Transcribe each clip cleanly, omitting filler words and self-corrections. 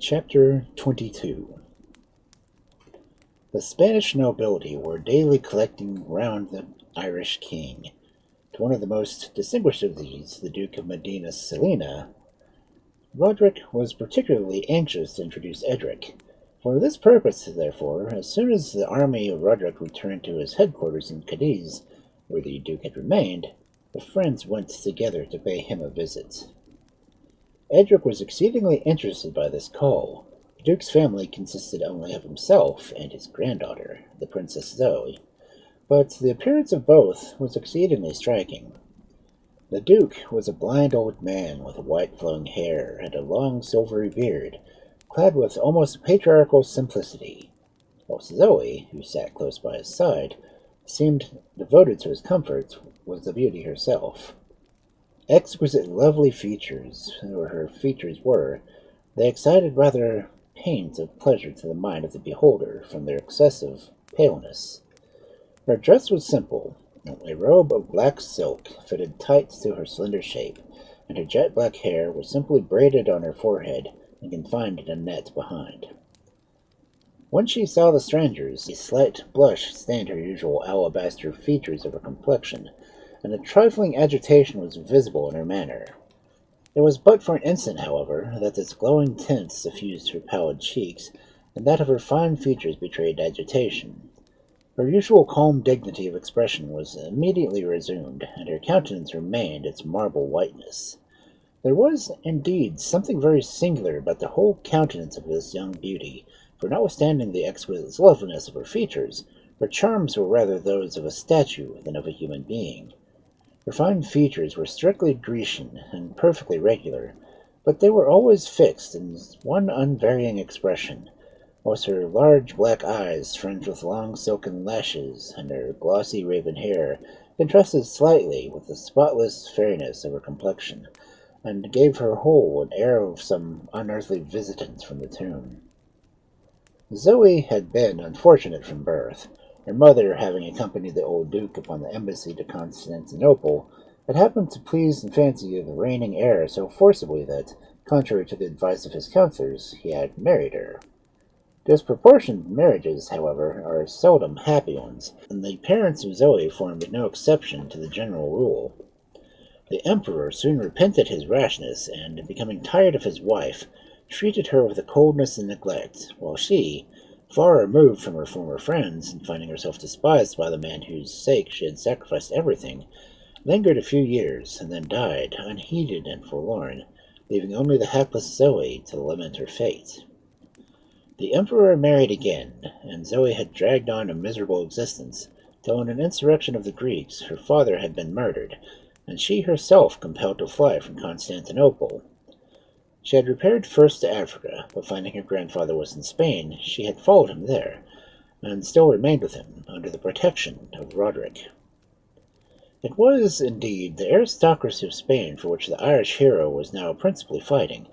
Chapter 22. The Spanish nobility were daily collecting round the Irish king. To one of the most distinguished of these, the Duke of Medina Sidonia, Roderick was particularly anxious to introduce Edric. For this purpose, therefore, as soon as the army of Roderick returned to his headquarters in Cadiz, where the Duke had remained, the friends went together to pay him a visit. Edric was exceedingly interested by this call. The Duke's family consisted only of himself and his granddaughter, the Princess Zoe, but the appearance of both was exceedingly striking. The Duke was a blind old man with white flowing hair and a long silvery beard, clad with almost patriarchal simplicity, while Zoe, who sat close by his side, seemed devoted to his comfort, was the beauty herself. Exquisite lovely features, or her features were, they excited rather pains of pleasure to the mind of the beholder from their excessive paleness. Her dress was simple, a robe of black silk fitted tight to her slender shape, and her jet black hair was simply braided on her forehead and confined in a net behind. When she saw the strangers, a slight blush stained her usual alabaster features of her complexion, and a trifling agitation was visible in her manner. It was but for an instant, however, that this glowing tint suffused her pallid cheeks, and that of her fine features betrayed agitation. Her usual calm dignity of expression was immediately resumed, and her countenance remained its marble whiteness. There was, indeed, something very singular about the whole countenance of this young beauty, for notwithstanding the exquisite loveliness of her features, her charms were rather those of a statue than of a human being. Her fine features were strictly Grecian and perfectly regular, but they were always fixed in one unvarying expression, whilst her large black eyes, fringed with long silken lashes, and her glossy raven hair, contrasted slightly with the spotless fairness of her complexion, and gave her whole an air of some unearthly visitant from the tomb. Zoe had been unfortunate from birth. Her mother, having accompanied the old Duke upon the embassy to Constantinople, had happened to please and fancy the reigning heir so forcibly that, contrary to the advice of his counselors, he had married her. Disproportioned marriages, however, are seldom happy ones, and the parents of Zoe formed no exception to the general rule. The emperor soon repented his rashness, and, becoming tired of his wife, treated her with a coldness and neglect, while she, far removed from her former friends, and finding herself despised by the man whose sake she had sacrificed everything, lingered a few years, and then died, unheeded and forlorn, leaving only the hapless Zoe to lament her fate. The emperor married again, and Zoe had dragged on a miserable existence, till in an insurrection of the Greeks her father had been murdered, and she herself compelled to fly from Constantinople. She had repaired first to Africa, but finding her grandfather was in Spain, she had followed him there, and still remained with him, under the protection of Roderick. It was, indeed, the aristocracy of Spain for which the Irish hero was now principally fighting,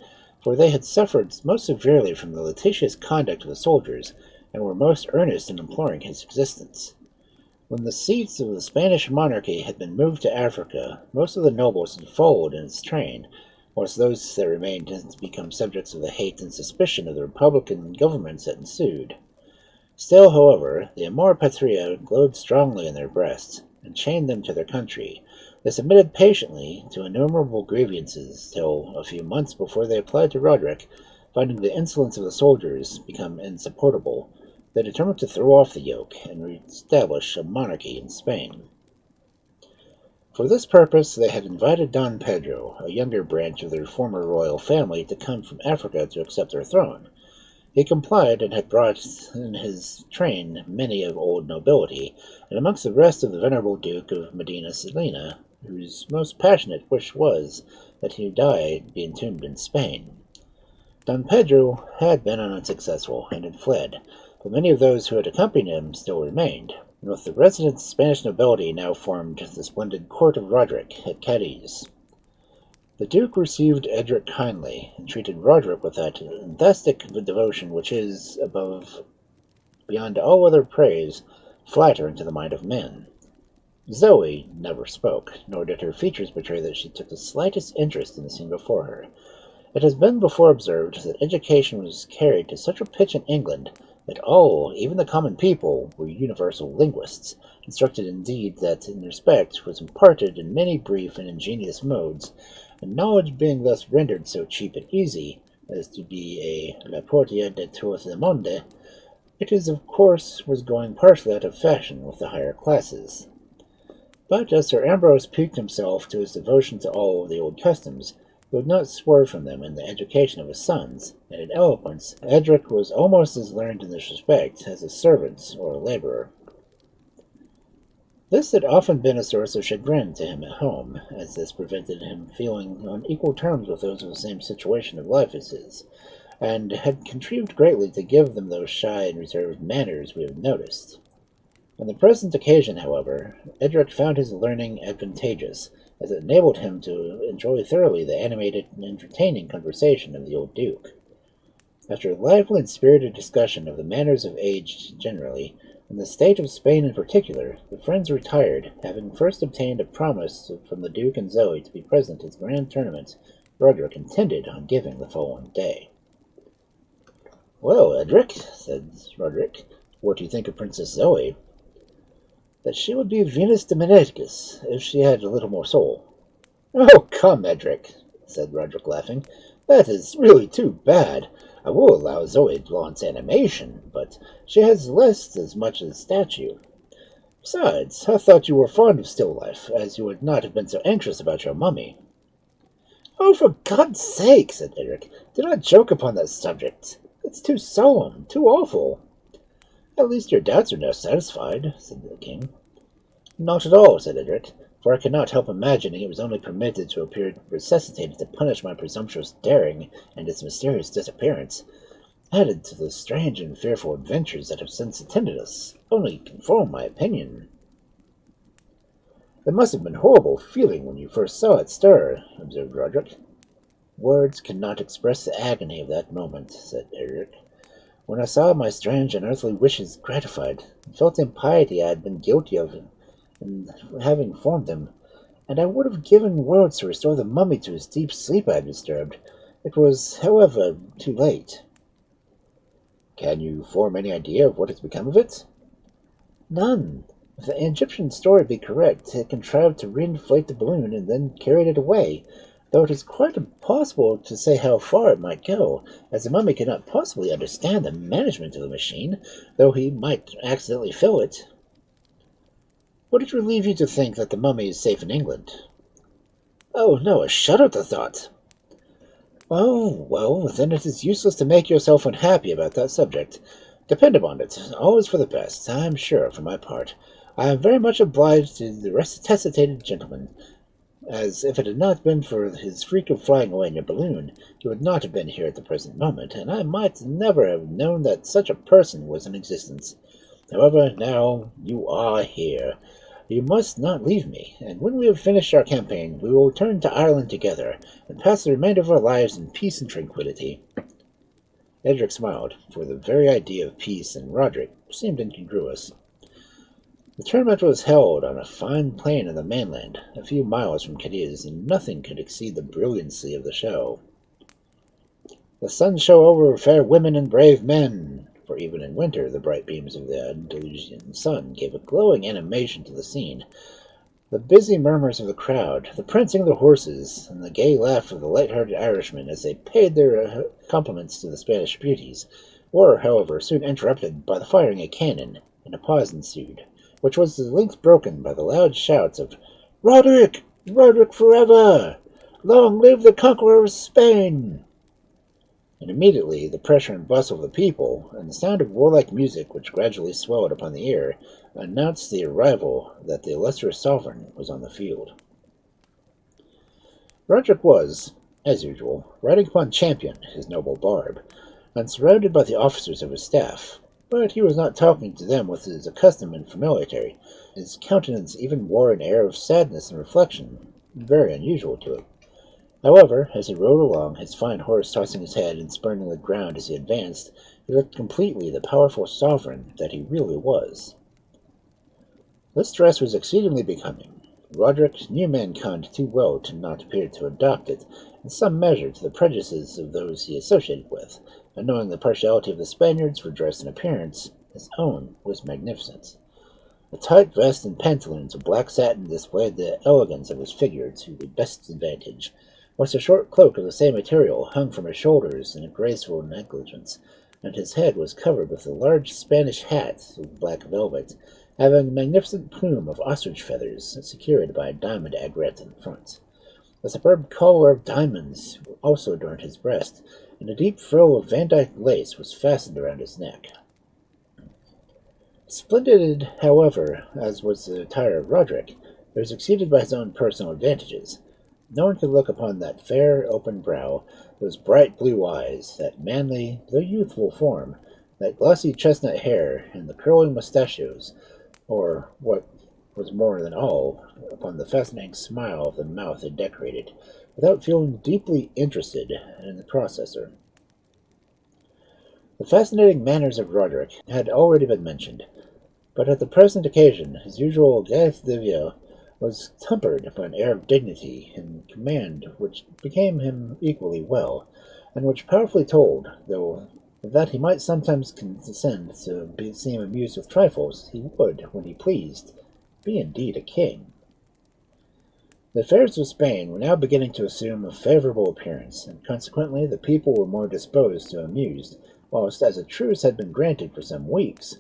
for they had suffered most severely from the litigious conduct of the soldiers, and were most earnest in imploring his existence. When the seats of the Spanish monarchy had been moved to Africa, most of the nobles had followed in its train, whilst those that remained had become subjects of the hate and suspicion of the republican governments that ensued. Still, however, the amor patria glowed strongly in their breasts, and chained them to their country. They submitted patiently to innumerable grievances, till, a few months before they applied to Roderick, finding the insolence of the soldiers become insupportable, they determined to throw off the yoke and re-establish a monarchy in Spain. For this purpose they had invited Don Pedro, a younger branch of their former royal family, to come from Africa to accept their throne. He complied, and had brought in his train many of old nobility, and amongst the rest of the venerable Duke of Medina Sidonia, whose most passionate wish was that he die be entombed in Spain. Don Pedro had been unsuccessful, and had fled, but many of those who had accompanied him still remained, and with the resident Spanish nobility now formed the splendid court of Roderick at Cadiz. The Duke received Edric kindly, and treated Roderick with that enthusiastic devotion which is, beyond all other praise, flattering to the mind of men. Zoe never spoke, nor did her features betray that she took the slightest interest in the scene before her. It has been before observed that education was carried to such a pitch in England that all, even the common people, were universal linguists, instructed indeed that in respect was imparted in many brief and ingenious modes, and knowledge being thus rendered so cheap and easy as to be a la portia de tout le monde, it is of course was going partially out of fashion with the higher classes. But as Sir Ambrose piqued himself to his devotion to all the old customs, he would not swerve from them in the education of his sons, and in eloquence Edric was almost as learned in this respect as a servant or a labourer. This had often been a source of chagrin to him at home, as this prevented him feeling on equal terms with those of the same situation of life as his, and had contributed greatly to give them those shy and reserved manners we have noticed. On the present occasion, however, Edric found his learning advantageous, as it enabled him to enjoy thoroughly the animated and entertaining conversation of the old Duke. After a lively and spirited discussion of the manners of age generally, and the state of Spain in particular, the friends retired, having first obtained a promise from the Duke and Zoe to be present at the grand tournament Roderick intended on giving the following day. "Well, Edric," said Roderick, "what do you think of Princess Zoe?" "That she would be Venus de Meneticus, if she had a little more soul." "Oh, come, Edric," said Roderick, laughing. "That is really too bad. I will allow Zoe wants animation, but she has less as much as statue. Besides, I thought you were fond of still life, as you would not have been so anxious about your mummy." "Oh, for God's sake," said Edric, "do not joke upon that subject. It's too solemn, too awful." "At least your doubts are now satisfied," said the king. "Not at all," said Edric, "for I cannot help imagining it was only permitted to appear resuscitated to punish my presumptuous daring and its mysterious disappearance, added to the strange and fearful adventures that have since attended us, only confirm my opinion." "It must have been a horrible feeling when you first saw it stir," observed Roderick. "Words cannot express the agony of that moment," said Edric. "When I saw my strange and earthly wishes gratified, and felt the impiety I had been guilty of in having formed them, and I would have given worlds to restore the mummy to his deep sleep I had disturbed. It was, however, too late." "Can you form any idea of what has become of it?" "None. If the Egyptian story be correct, it contrived to reinflate the balloon and then carried it away, though it is quite impossible to say how far it might go, as the mummy could not possibly understand the management of the machine, though he might accidentally fill it." "Would it relieve you to think that the mummy is safe in England?" "Oh, no, I shudder at the thought." "Oh, well, then it is useless to make yourself unhappy about that subject. Depend upon it, all is for the best, I am sure, for my part. I am very much obliged to the resuscitated gentleman, as if it had not been for his freak of flying away in your balloon, he would not have been here at the present moment, and I might never have known that such a person was in existence. However, now you are here. You must not leave me, and when we have finished our campaign, we will return to Ireland together, and pass the remainder of our lives in peace and tranquillity." Edric smiled, for the very idea of peace and Roderick seemed incongruous. The tournament was held on a fine plain in the mainland, a few miles from Cadiz, and nothing could exceed the brilliancy of the show. "The sun shone over fair women and brave men," for even in winter the bright beams of the Andalusian sun gave a glowing animation to the scene. The busy murmurs of the crowd, the prancing of the horses, and the gay laugh of the light-hearted Irishmen as they paid their compliments to the Spanish beauties, were, however, soon interrupted by the firing of cannon, and a pause ensued, which was at length broken by the loud shouts of "Roderick! Roderick forever! Long live the conqueror of Spain!" And immediately the pressure and bustle of the people, and the sound of warlike music which gradually swelled upon the ear, announced the arrival that the illustrious sovereign was on the field. Roderick was, as usual, riding upon Champion, his noble barb, and surrounded by the officers of his staff, but he was not talking to them with his accustomed familiarity. His countenance even wore an air of sadness and reflection, very unusual to it. However, as he rode along, his fine horse tossing his head and spurning the ground as he advanced, he looked completely the powerful sovereign that he really was. This dress was exceedingly becoming. Roderick knew mankind too well to not appear to adopt it, in some measure to the prejudices of those he associated with, and knowing the partiality of the Spaniards for dress and appearance, his own was magnificent. A tight vest and pantaloons of black satin displayed the elegance of his figure to the best advantage, whilst a short cloak of the same material hung from his shoulders in a graceful negligence, and his head was covered with a large Spanish hat of black velvet, having a magnificent plume of ostrich feathers secured by a diamond aigrette in front. A superb collar of diamonds also adorned his breast, and a deep frill of Vandyke lace was fastened around his neck. Splendid, however, as was the attire of Roderick, it was exceeded by his own personal advantages. No one could look upon that fair, open brow, those bright blue eyes, that manly, though youthful form, that glossy chestnut hair, and the curling mustachios, or, what was more than all, upon the fascinating smile of the mouth it decorated, without feeling deeply interested in the processor. The fascinating manners of Roderick had already been mentioned, but at the present occasion his usual gaieté de vivre was tempered by an air of dignity and command which became him equally well, and which powerfully told, though, that he might sometimes condescend to seem amused with trifles, he would, when he pleased, be indeed a king. The affairs of Spain were now beginning to assume a favorable appearance, and consequently the people were more disposed to amuse, whilst, as a truce had been granted for some weeks,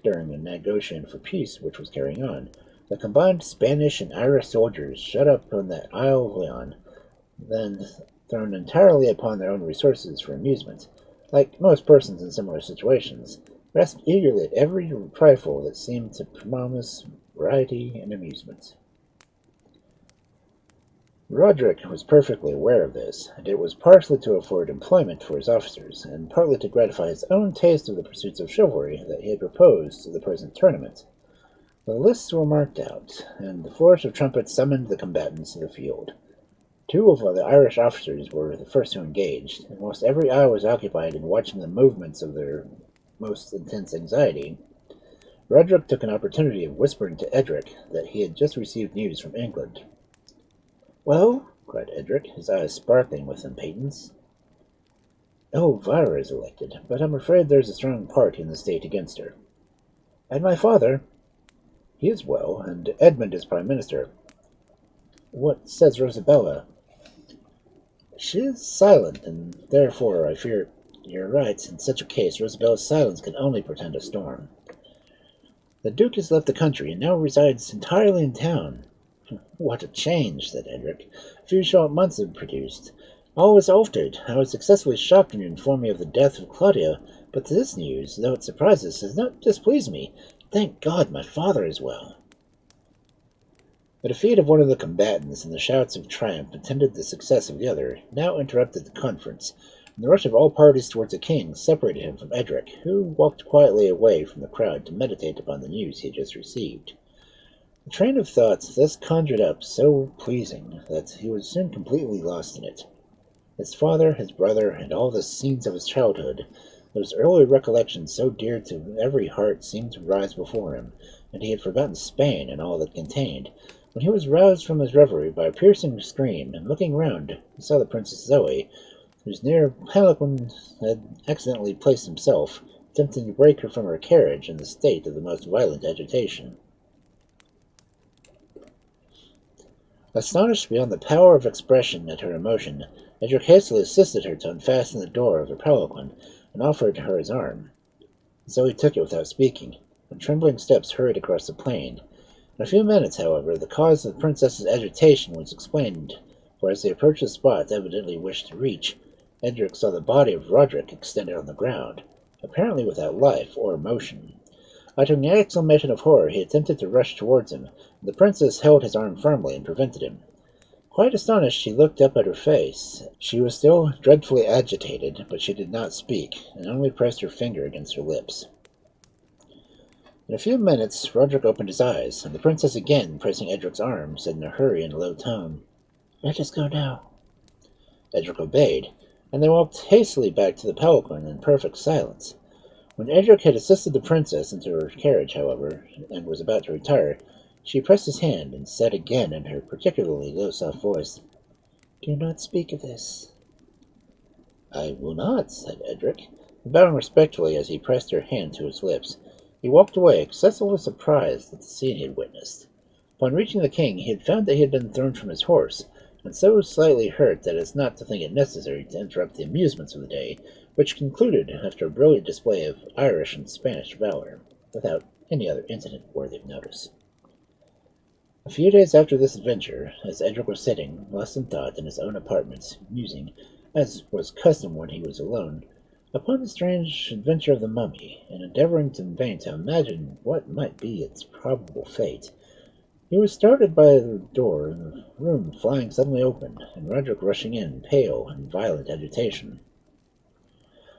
during the negotiation for peace which was carrying on, the combined Spanish and Irish soldiers shut up on the Isle of Leon, then thrown entirely upon their own resources for amusement, like most persons in similar situations, grasped eagerly at every trifle that seemed to promise variety and amusement. Roderick was perfectly aware of this, and it was partly to afford employment for his officers, and partly to gratify his own taste of the pursuits of chivalry, that he had proposed the present tournament. The lists were marked out, and the flourish of trumpets summoned the combatants to the field. Two of the Irish officers were the first who engaged, and whilst every eye was occupied in watching the movements of their most intense anxiety, Roderick took an opportunity of whispering to Edric that he had just received news from England. "Well?" cried Edric, his eyes sparkling with impatience. "Elvira is elected, but I'm afraid there's a strong party in the state against her." "And my father?" "He is well, and Edmund is prime minister." "What says Rosabella?" "She is silent, and therefore, I fear you're right. In such a case, Rosabella's silence can only portend a storm." "The Duke has left the country, and now resides entirely in town." "What a change!" said Edric. "A few short months have produced. All was altered. I was excessively shocked when you informed me of the death of Claudia, but this news, though it surprises, does not displease me. Thank God my father is well." The defeat of one of the combatants and the shouts of triumph attended the success of the other now interrupted the conference, and the rush of all parties towards the king separated him from Edric, who walked quietly away from the crowd to meditate upon the news he had just received. The train of thoughts thus conjured up so pleasing that he was soon completely lost in it. His father, his brother, and all the scenes of his childhood, those early recollections so dear to every heart, seemed to rise before him, and he had forgotten Spain and all that contained, when he was roused from his reverie by a piercing scream, and looking round, he saw the Princess Zoe, whose near palanquin had accidentally placed himself, attempting to break her from her carriage in the state of the most violent agitation. Astonished beyond the power of expression at her emotion, Edric hastily assisted her to unfasten the door of her palanquin, and offered her his arm. Zoe took it without speaking, and trembling steps hurried across the plain. In a few minutes, however, the cause of the princess's agitation was explained, for as they approached the spot evidently wished to reach, Edric saw the body of Roderick extended on the ground, apparently without life or motion. Uttering an exclamation of horror, he attempted to rush towards him, and the princess held his arm firmly and prevented him. Quite astonished, she looked up at her face. She was still dreadfully agitated, but she did not speak, and only pressed her finger against her lips. In a few minutes, Roderick opened his eyes, and the princess, again pressing Edric's arm, said in a hurried and low tone, "Let us go now." Edric obeyed, and they walked hastily back to the palanquin in perfect silence. When Edric had assisted the princess into her carriage, however, and was about to retire, she pressed his hand, and said again in her particularly low, soft voice, Do not speak of this. I will not, said Edric, bowing respectfully as he pressed her hand to his lips. He walked away, excessively surprised at the scene he had witnessed. Upon reaching the king, he had found that he had been thrown from his horse, and so slightly hurt that as not to think it necessary to interrupt the amusements of the day, which concluded after a brilliant display of Irish and Spanish valor, without any other incident worthy of notice. A few days after this adventure, as Edric was sitting, lost in thought, in his own apartments, musing, as was custom when he was alone, upon the strange adventure of the mummy, and endeavoring in vain to imagine what might be its probable fate, he was startled by the door in the room flying suddenly open, and Roderick rushing in, pale and violent agitation.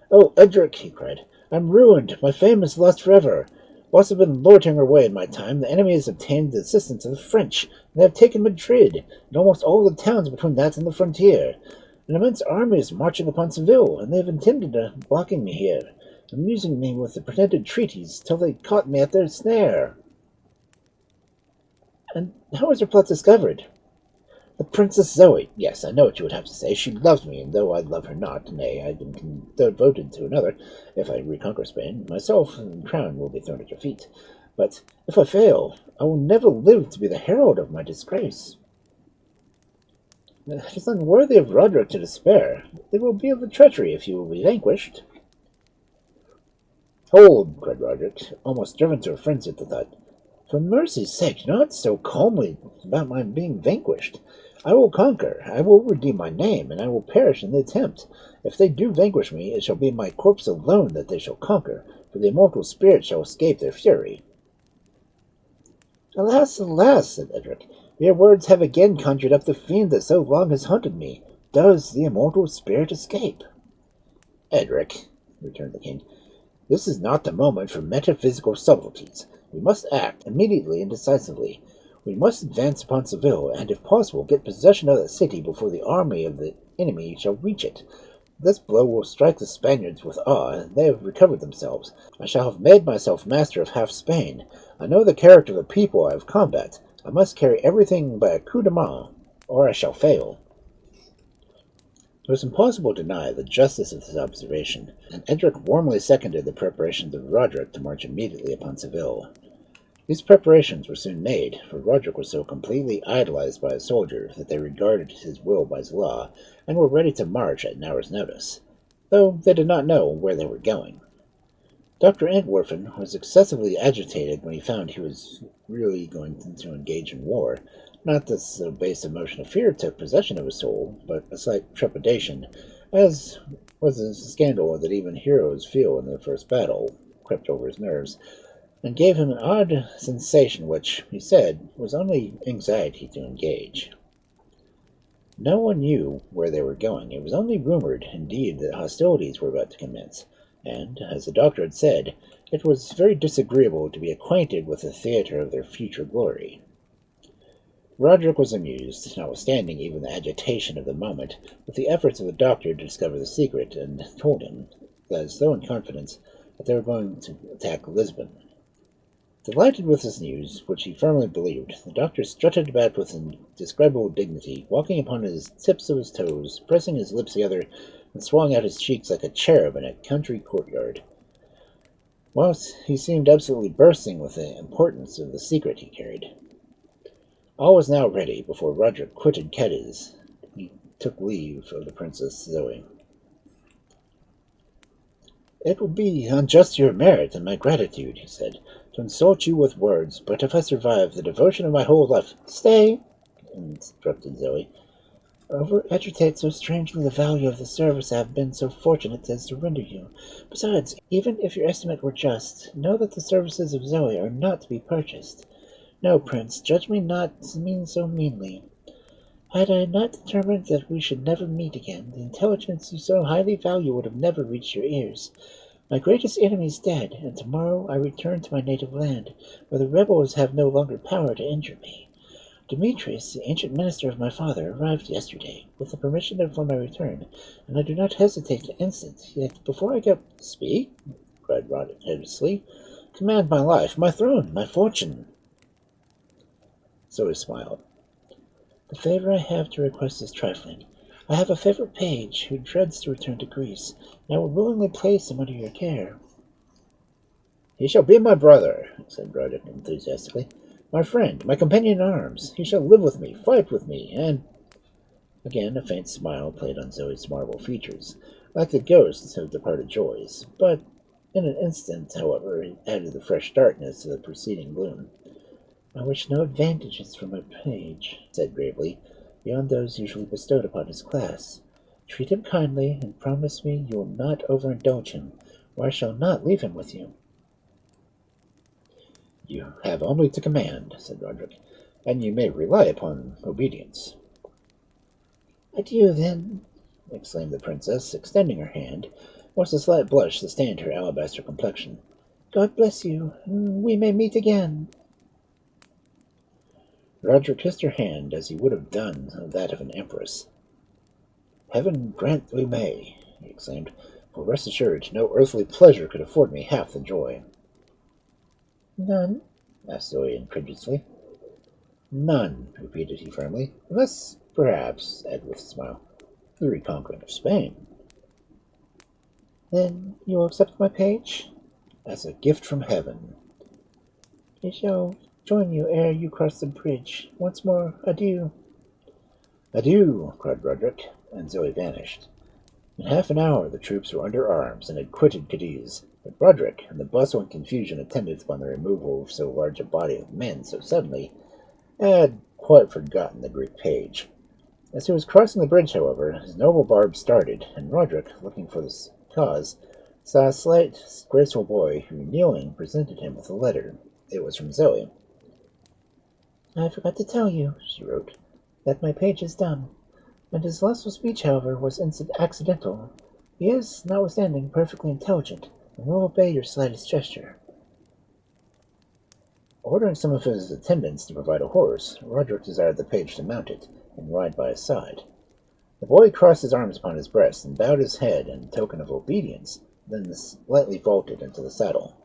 "Oh, Edric!" he cried, "I'm ruined! My fame is lost forever! Whilst I've been loitering away in my time, the enemy has obtained the assistance of the French, and they have taken Madrid, and almost all the towns between that and the frontier. An immense army is marching upon Seville, and they have intended blocking me here, amusing me with the pretended treaties till they caught me at their snare." "And how was your plot discovered?" "The Princess Zoe. Yes, I know what you would have to say. She loves me, and though I love her not, nay, I've been devoted to another. If I reconquer Spain, myself and crown will be thrown at your feet. But if I fail, I will never live to be the herald of my disgrace. It is unworthy of Roderick to despair. It will be of a treachery if you will be vanquished." "Hold!" cried Roderick, almost driven to a frenzy at the thought. "For mercy's sake, not so calmly about my being vanquished. I will conquer, I will redeem my name, and I will perish in the attempt. If they do vanquish me, it shall be my corpse alone that they shall conquer, for the immortal spirit shall escape their fury." "Alas, alas!" said Edric, "your words have again conjured up the fiend that so long has haunted me. Does the immortal spirit escape?" "Edric," returned the king, "this is not the moment for metaphysical subtleties. We must act immediately and decisively. We must advance upon Seville, and, if possible, get possession of that city before the army of the enemy shall reach it. This blow will strike the Spaniards with awe, and they have recovered themselves. I shall have made myself master of half Spain. I know the character of the people I have combat. I must carry everything by a coup de main, or I shall fail." It was impossible to deny the justice of this observation, and Edric warmly seconded the preparations of Roderick to march immediately upon Seville. These preparations were soon made, for Roderick was so completely idolized by his soldiers that they regarded his will as law, and were ready to march at an hour's notice, though they did not know where they were going. Dr. Entwerfen was excessively agitated when he found he was really going to engage in war. Not that so base emotion of fear took possession of his soul, but a slight trepidation, as was a scandal that even heroes feel in their first battle, crept over his nerves, and gave him an odd sensation which, he said, was only anxiety to engage. No one knew where they were going. It was only rumored, indeed, that hostilities were about to commence, and, as the doctor had said, it was very disagreeable to be acquainted with the theatre of their future glory. Roderick was amused, notwithstanding even the agitation of the moment, with the efforts of the doctor to discover the secret, and told him, as though in confidence, that they were going to attack Lisbon. Delighted with this news, which he firmly believed, the doctor strutted about with indescribable dignity, walking upon the tips of his toes, pressing his lips together, and swelling out his cheeks like a cherub in a country courtyard. Whilst he seemed absolutely bursting with the importance of the secret he carried. All was now ready before Roderick quitted Cadiz. He took leave of the Princess Zoe. "It will be unjust to your merit and my gratitude," he said, "to insult you with words, but if I survive the devotion of my whole life—" "Stay," interrupted Zoe. "Over-agitate so strangely the value of the service I have been so fortunate as to render you. Besides, even if your estimate were just, know that the services of Zoe are not to be purchased. No, Prince, judge me not to mean so meanly. Had I not determined that we should never meet again, the intelligence you so highly value would have never reached your ears. My greatest enemy is dead, and tomorrow I return to my native land, where the rebels have no longer power to injure me. Demetrius, the ancient minister of my father, arrived yesterday, with the permission for my return, and I do not hesitate an instant. Yet before I go—" "Speak," cried Roderick nervously. "Command my life, my throne, my fortune." Zoe smiled. "The favor I have to request is trifling. I have a favorite page who dreads to return to Greece, and I will willingly place him under your care. He shall be my brother, said Roderick enthusiastically. My friend, my companion in arms. He shall live with me, fight with me, and... Again a faint smile played on Zoe's marble features, like the ghosts of departed joys, but in an instant, however, it added the fresh darkness to the preceding gloom. I wish no advantages from my page, he said gravely, beyond those usually bestowed upon his class. Treat him kindly, and promise me you will not overindulge him, or I shall not leave him with you. You have only to command, said Roderick, and you may rely upon obedience. Adieu, then, exclaimed the princess, extending her hand, whilst a slight blush sustained her alabaster complexion. God bless you. We may meet again. Roderick kissed her hand as he would have done that of an empress. Heaven grant we may, he exclaimed, for rest assured no earthly pleasure could afford me half the joy. None? Asked Zoe incredulously. None, repeated he firmly, unless, perhaps, added with a smile, the reconquering of Spain. Then you will accept my page? As a gift from heaven. He shall join you ere you cross the bridge. Once more, adieu. Adieu, cried Roderick, and Zoe vanished. In half an hour the troops were under arms and had quitted Cadiz, but Roderick, in the bustle and confusion attendant upon the removal of so large a body of men so suddenly, had quite forgotten the Greek page. As he was crossing the bridge, however, his noble barb started, and Roderick, looking for the cause, saw a slight, graceful boy who, kneeling, presented him with a letter. It was from Zoe. I forgot to tell you, she wrote, that my page is done, and his loss of speech, however, was accidental. He is, notwithstanding, perfectly intelligent, and will obey your slightest gesture. Ordering some of his attendants to provide a horse, Roderick desired the page to mount it, and ride by his side. The boy crossed his arms upon his breast, and bowed his head in token of obedience, then lightly vaulted into the saddle.